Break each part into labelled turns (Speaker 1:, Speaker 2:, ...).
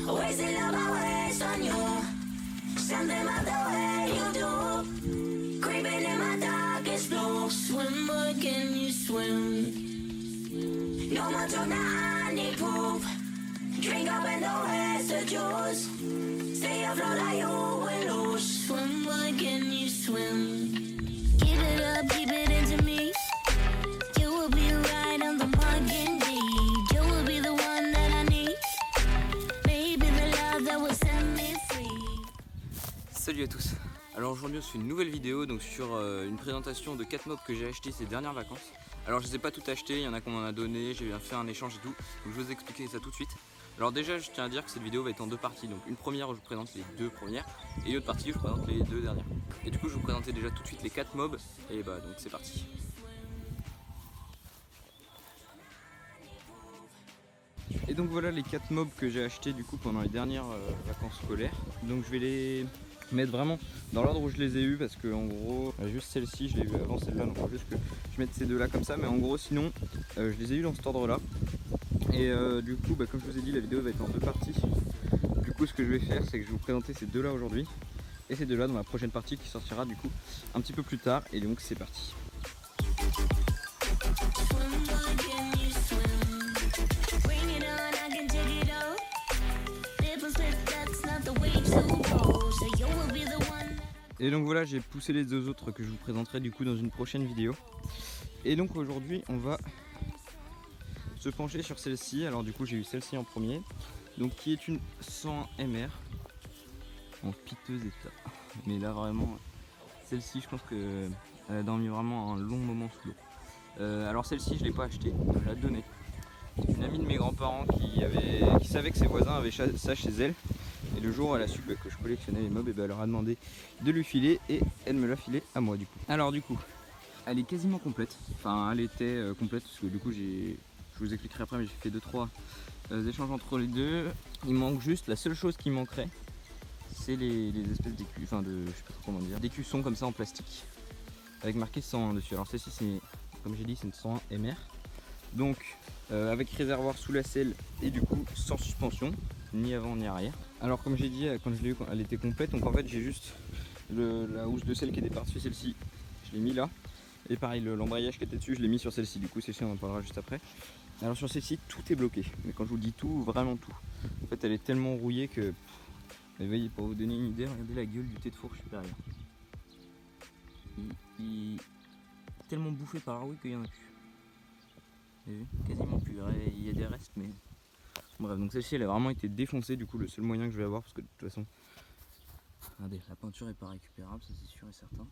Speaker 1: Wasting love I waste on you. Send them out the way you do. Creeping in my darkest blue. Swim, boy, can you swim? No more talk, now I need proof. Drink up and the rest the juice. Stay afloat like you will lose. Swim, boy, can you swim? Keep it up, keep it into me. You will be right on the mark indeed. You will be the one that I need. Maybe the love that will set me free.
Speaker 2: Salut à tous. Alors aujourd'hui on se fait une nouvelle vidéo donc sur une présentation de 4 mobs que j'ai acheté ces dernières vacances. Alors je les ai pas tout achetés, il y en a qu'on m'en a donné, j'ai fait un échange et tout. Donc je vais vous expliquer ça tout de suite. Alors déjà je tiens à dire que cette vidéo va être en deux parties. Donc une première où je vous présente les deux premières et une autre partie où je vous présente les deux dernières. Et du coup je vais vous présenter déjà tout de suite les 4 mobs et bah donc c'est parti. Et donc voilà les 4 mobs que j'ai achetés du coup pendant les dernières vacances scolaires. Donc je vais les mettre vraiment dans l'ordre où je les ai eu parce que en gros juste celle-ci je l'ai eu avant celle-là, donc faut juste que je mette ces deux là comme ça, mais en gros sinon je les ai eu dans cet ordre là. Et du coup bah, comme je vous ai dit, la vidéo va être en deux parties. Du coup ce que je vais faire c'est que je vais vous présenter ces deux là aujourd'hui et ces deux là dans la prochaine partie qui sortira du coup un petit peu plus tard. Et donc c'est parti. Et donc voilà, j'ai poussé les deux autres que je vous présenterai du coup dans une prochaine vidéo. Et donc aujourd'hui on va se pencher sur celle-ci. Alors du coup j'ai eu celle-ci en premier, donc qui est une 100 MR en piteux état. Mais là vraiment celle-ci je pense que elle a dormi vraiment un long moment sous l'eau. Alors celle-ci je l'ai pas achetée, je l'ai donnée. C'est une amie de mes grands-parents qui savait que ses voisins avaient ça chez elle. Et le jour où elle a su que je collectionnais les mobs, et ben elle leur a demandé de lui filer et elle me l'a filé à moi du coup. Alors du coup, elle est quasiment complète. Enfin elle était complète parce que du coup je vous expliquerai après, mais j'ai fait 2-3 échanges entre les deux. Il manque juste, la seule chose qui manquerait, c'est les espèces d'écus, enfin je sais pas trop comment dire, d'écussons comme ça en plastique avec marqué 101 dessus. Alors celle-ci c'est, comme j'ai dit, c'est une 101 MR. Donc avec réservoir sous la selle et du coup sans suspension, ni avant ni arrière. Alors comme j'ai dit, quand je l'ai eu, elle était complète, donc en fait j'ai juste la housse de selle qui était par-dessus celle-ci, je l'ai mis là. Et pareil, l'embrayage qui était dessus, je l'ai mis sur celle-ci, du coup celle-ci on en parlera juste après. Alors sur celle-ci tout est bloqué, mais quand je vous dis tout, vraiment tout. En fait elle est tellement rouillée que, vous voyez, pour vous donner une idée, regardez la gueule du thé de fourche supérieur. Il est tellement bouffé par la rouille qu'il n'y en a plus. Vous avez vu, quasiment plus, il y a des restes mais... Bref, donc celle-ci elle a vraiment été défoncée, du coup le seul moyen que je vais avoir, parce que de toute façon, regardez, la peinture est pas récupérable, ça c'est sûr et certain.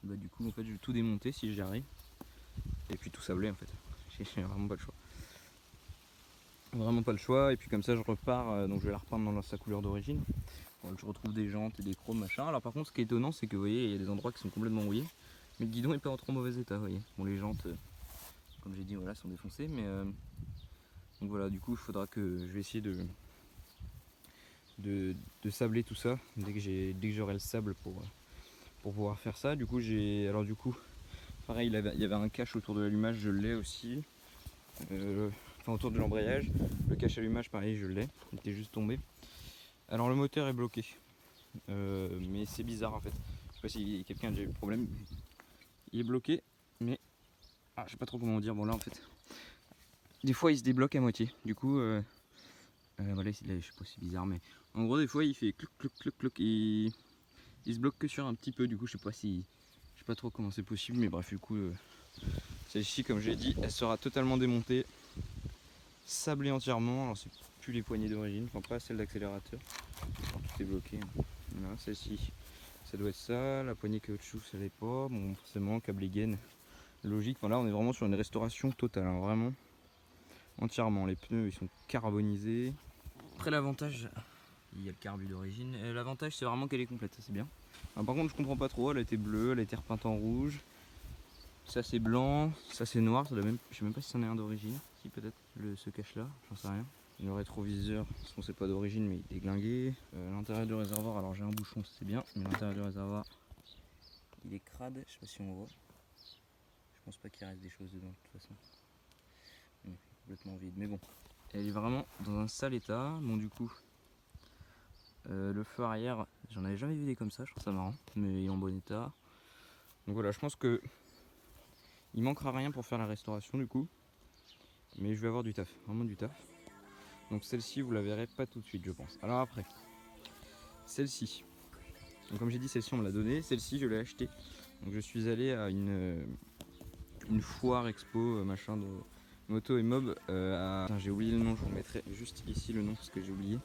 Speaker 2: Et bah du coup en fait je vais tout démonter si j'y arrive, et puis tout sabler en fait, j'ai vraiment pas le choix. Vraiment pas le choix, et puis comme ça je repars, donc je vais la repeindre dans sa couleur d'origine. Bon, je retrouve des jantes et des chromes machin. Alors par contre ce qui est étonnant c'est que vous voyez il y a des endroits qui sont complètement rouillés, mais le guidon est pas en trop mauvais état, vous voyez. Bon les jantes, comme j'ai dit voilà, sont défoncées, mais donc voilà, du coup il faudra que je vais essayer de sabler tout ça dès que j'aurai le sable pour pouvoir faire ça. Du coup pareil, il y avait un cache autour de l'allumage, je l'ai aussi, enfin autour de l'embrayage. Le cache allumage pareil, je l'ai, il était juste tombé. Alors le moteur est bloqué, mais c'est bizarre en fait, je sais pas si quelqu'un a déjà eu le problème, il est bloqué, mais je sais pas trop comment dire. Bon là en fait des fois il se débloque à moitié, du coup voilà, je sais pas, c'est bizarre, mais en gros des fois il fait clouc clouc clouc clouc et il se bloque que sur un petit peu. Du coup je sais pas trop comment c'est possible, mais bref, du coup celle-ci comme j'ai dit elle sera totalement démontée, sablée entièrement. Alors c'est plus les poignées d'origine, enfin pas celle d'accélérateur, tout est bloqué. Voilà, celle-ci ça doit être ça, la poignée caoutchouc ça l'est pas, bon forcément câble gaine logique. Enfin là on est vraiment sur une restauration totale, hein, vraiment entièrement. Les pneus ils sont carbonisés. Après l'avantage, il y a le carbu d'origine, l'avantage c'est vraiment qu'elle est complète, ça c'est bien. Alors, par contre je comprends pas trop, elle a été bleue, elle a été repeinte en rouge, ça c'est blanc, ça c'est noir, ça doit même, je sais même pas si c'en est un d'origine, si peut-être ce cache là, j'en sais rien. Le rétroviseur, parce qu'on sait pas d'origine mais il est déglingué. L'intérieur du réservoir, alors j'ai un bouchon, c'est bien, mais l'intérieur du réservoir il est crade, je sais pas si on voit. Je pense pas qu'il reste des choses dedans de toute façon. Complètement vide, mais bon. Elle est vraiment dans un sale état. Bon du coup Le feu arrière, j'en avais jamais vu des comme ça, je trouve ça marrant, mais il est en bon état. Donc voilà, je pense que il manquera rien pour faire la restauration du coup, mais je vais avoir du taf, vraiment du taf. Donc celle-ci, vous la verrez pas tout de suite, je pense. Alors après, celle-ci. Donc comme j'ai dit, celle-ci on me l'a donnée, celle-ci je l'ai achetée. Donc je suis allé à une foire expo machin de moto et mob j'ai oublié le nom, je vous mettrai juste ici le nom parce que j'ai oublié.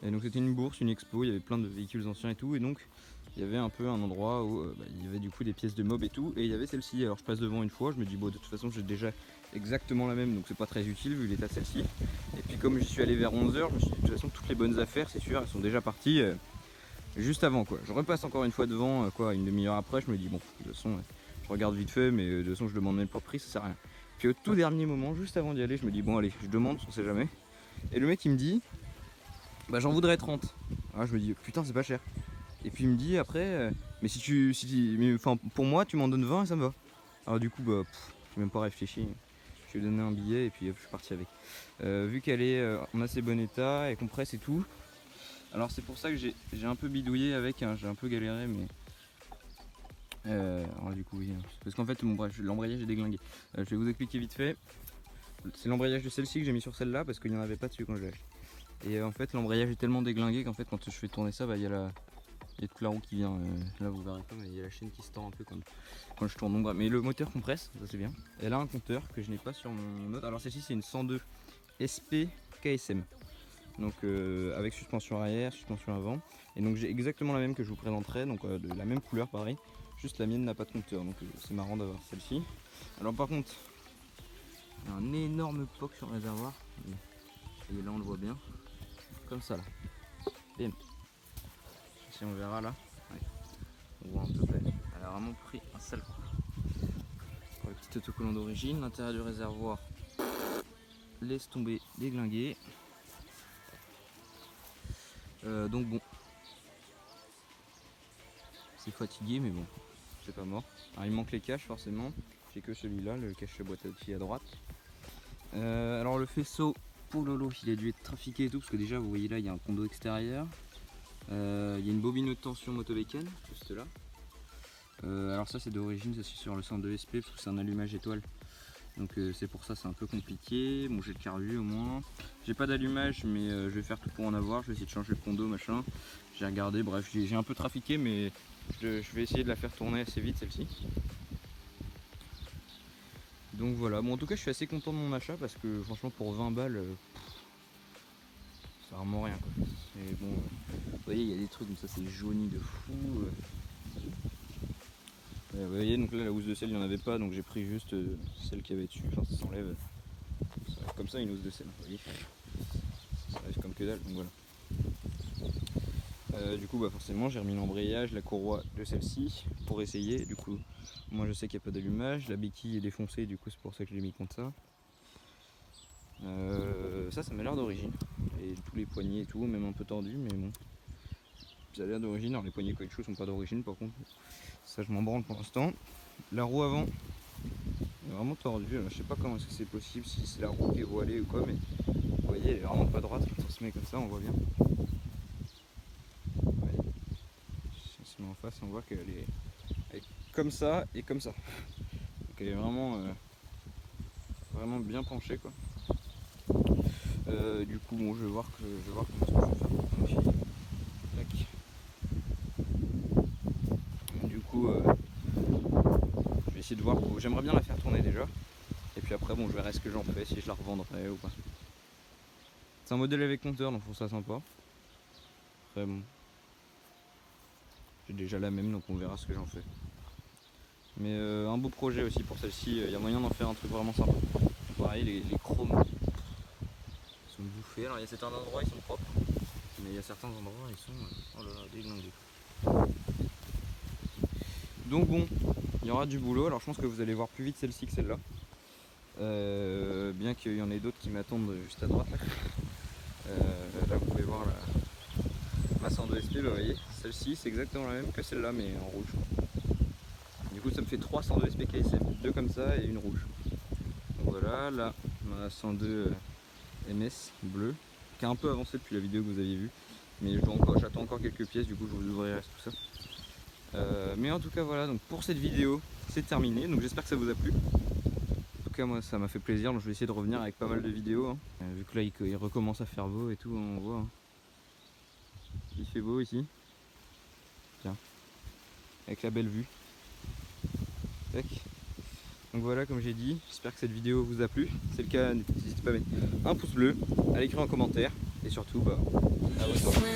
Speaker 2: Et donc c'était une bourse, une expo, il y avait plein de véhicules anciens et tout, et donc il y avait un peu un endroit où il y avait du coup des pièces de mob et tout, et il y avait celle-ci. Alors je passe devant une fois, je me dis bon de toute façon j'ai déjà exactement la même, donc c'est pas très utile vu l'état de celle-ci. Et puis comme j'y suis allé vers 11h, je me suis dit de toute façon toutes les bonnes affaires c'est sûr elles sont déjà parties juste avant quoi. Je repasse encore une fois devant une demi-heure après, je me dis bon de toute façon je regarde vite fait, mais de toute façon je demande même pas de prix, ça sert à rien. Puis au tout dernier moment, juste avant d'y aller, je me dis bon allez je demande, on sait jamais. Et le mec il me dit bah j'en voudrais 30. Alors je me dis putain c'est pas cher. Et puis il me dit après mais pour moi tu m'en donnes 20 et ça me va. Alors du coup j'ai même pas réfléchi. Je lui ai donné un billet et puis je suis parti avec. Vu qu'elle est en assez bon état, elle compresse et tout. Alors c'est pour ça que j'ai un peu bidouillé avec, hein, j'ai un peu galéré mais. Alors du coup oui. Parce qu'en fait l'embrayage est déglingué. Je vais vous expliquer vite fait. C'est l'embrayage de celle-ci que j'ai mis sur celle-là parce qu'il n'y en avait pas dessus quand je l'ai acheté. Et en fait l'embrayage est tellement déglingué qu'en fait quand je fais tourner ça, il y a toute la roue qui vient, là vous verrez pas mais il y a la chaîne qui se tend un peu quand je tourne. Donc, mais le moteur compresse, ça c'est bien. Elle a un compteur que je n'ai pas sur mon autre. Alors celle-ci c'est une 102 SP KSM. Donc avec suspension arrière, suspension avant. Et donc j'ai exactement la même que je vous présenterai, donc de la même couleur pareil. Juste la mienne n'a pas de compteur, donc c'est marrant d'avoir celle-ci. Alors par contre, il y a un énorme POC sur le réservoir. Et là on le voit bien. Comme ça là. Bim. Si on verra là. Ouais. On voit un peu près. Elle a vraiment pris un sale coup. Pour le petit autocollant d'origine, l'intérieur du réservoir laisse tomber déglingué. Donc bon. C'est fatigué mais bon. C'est pas mort. Alors il manque les caches forcément. J'ai que celui-là, le cache boîte à outils à droite. Alors le faisceau pour Lolo, il a dû être trafiqué et tout parce que déjà vous voyez là il y a un condo extérieur. Il y a une bobine de tension motobécane juste là. Alors ça c'est d'origine, ça c'est sur le 102 SP parce que c'est un allumage étoile. Donc c'est pour ça c'est un peu compliqué. Bon j'ai le carbu au moins. J'ai pas d'allumage mais je vais faire tout pour en avoir. Je vais essayer de changer le condo machin. J'ai regardé, bref j'ai un peu trafiqué mais je vais essayer de la faire tourner assez vite celle-ci. Donc voilà, bon en tout cas je suis assez content de mon achat parce que franchement pour 20 balles c'est vraiment rien quoi. Et bon, vous voyez il y a des trucs comme ça, c'est jauni de fou. Vous voyez donc là la housse de sel il n'y en avait pas donc j'ai pris juste celle qui avait dessus, enfin ça s'enlève. Ça arrive comme ça une housse de sel, vous voyez. Ça arrive comme que dalle donc voilà. Du coup forcément j'ai remis l'embrayage, la courroie de celle-ci pour essayer. Du coup moi je sais qu'il n'y a pas d'allumage, la béquille est défoncée du coup c'est pour ça que je l'ai mis contre ça. Ça m'a l'air d'origine. Et tous les poignets et tout, même un peu tordu mais bon. Ça a l'air d'origine, alors les poignées caoutchouc sont pas d'origine par contre. Ça je m'en branle pour l'instant. La roue avant est vraiment tordue, alors, je sais pas comment est-ce que c'est possible, si c'est la roue qui est voilée ou quoi mais vous voyez elle est vraiment pas droite quand on se met comme ça on voit bien. Si on se met en face on voit qu'elle est comme ça et comme ça. Donc elle est vraiment bien penchée quoi. Du coup bon je vais voir comment est-ce que je vais faire pour confier. Tac. Du coup je vais essayer de voir, j'aimerais bien la faire tourner déjà. Et puis après bon je verrai ce que j'en fais, si je la revendrai ou pas. C'est un modèle avec compteur donc je trouve ça sympa. Après bon. J'ai déjà la même donc on verra ce que j'en fais. Mais un beau projet aussi pour celle-ci, il y a moyen d'en faire un truc vraiment sympa. Pareil les chromes sont bouffés, alors il y a certains endroits ils sont propres. Mais il y a certains endroits ils sont déglingués. Donc bon, il y aura du boulot, alors je pense que vous allez voir plus vite celle-ci que celle-là. Bien qu'il y en ait d'autres qui m'attendent juste à droite. Là vous pouvez voir ma 102 SP, vous voyez, celle-ci c'est exactement la même que celle-là mais en rouge. Du coup ça me fait 3 102 SP KSM, 2 comme ça et une rouge. Donc voilà, là ma 102 MS bleue, qui a un peu avancé depuis la vidéo que vous aviez vue. Mais j'attends encore quelques pièces, du coup je vous ouvrirai tout ça. Mais en tout cas voilà, donc pour cette vidéo c'est terminé, donc j'espère que ça vous a plu. En tout cas moi ça m'a fait plaisir, donc je vais essayer de revenir avec pas mal de vidéos, hein. Vu que là il recommence à faire beau et tout, on voit, hein. Il fait beau ici. Tiens, avec la belle vue. Tac. Donc voilà, comme j'ai dit, j'espère que cette vidéo vous a plu. Si c'est le cas, n'hésitez pas à mettre un pouce bleu, à l'écrire en commentaire et surtout à vous abonner.